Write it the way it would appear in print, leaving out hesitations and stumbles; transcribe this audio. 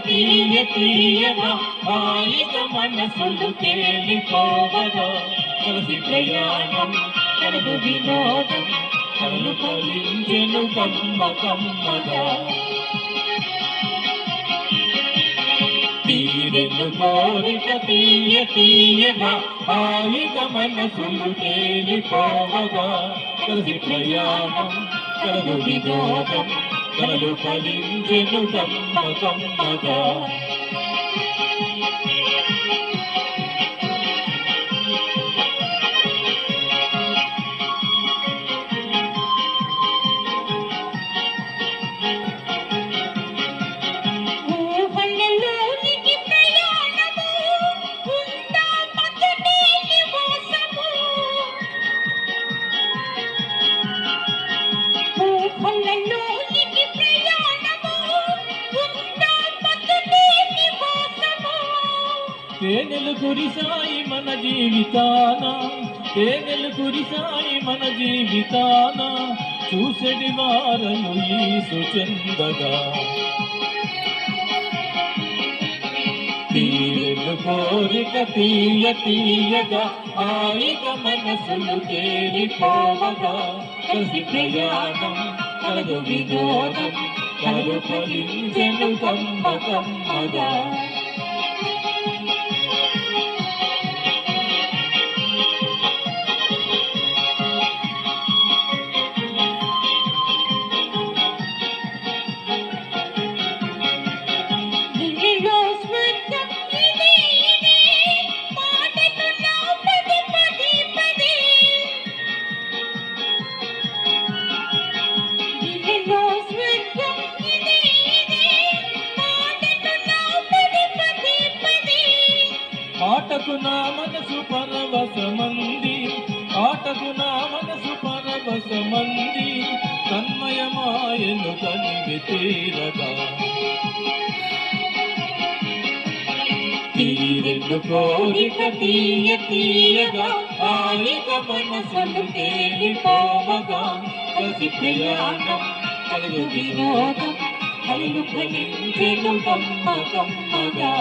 తీయగా హాయిగా మనసులు తేలిపోవగా కలిసి ప్రయాణం కలదు వినోదం కళ్ళు ఫలించెను కమ్మ కమ్మగా తీరెను కోరిక తీయగా హాయిగా మనసులు తేలిపోవగా కలిసి ప్రయాణం కలదు వినోదం కలలు ఫలించెను కమ్మ కమ్మగా తేనెలు కురిసాయి మన జీవితాన తేనెలు కురిసాయి మన జీవితాన చూసెడి వారను ఈ సుచందగా తీరెను కోరిక తీయగా హాయిగా మనసులు తేలిపోవగా కలిసి ప్రయాణం కలదు వినోదం కలదు ఫలించెను కమ్మ కమ్మగా ఆటకు నా మనసు పరవశమంది ఆటకు నా మనసు పరవశమంది తన్మయమాయను తనివి తీరగా తీరెను కోరిక తీయగా హాయిగా మనసులు తేలిపోవగా కలిసి ప్రయాణం కలదు వినోదం కళ్ళు ఫలించెను కమ్మ కమ్మగా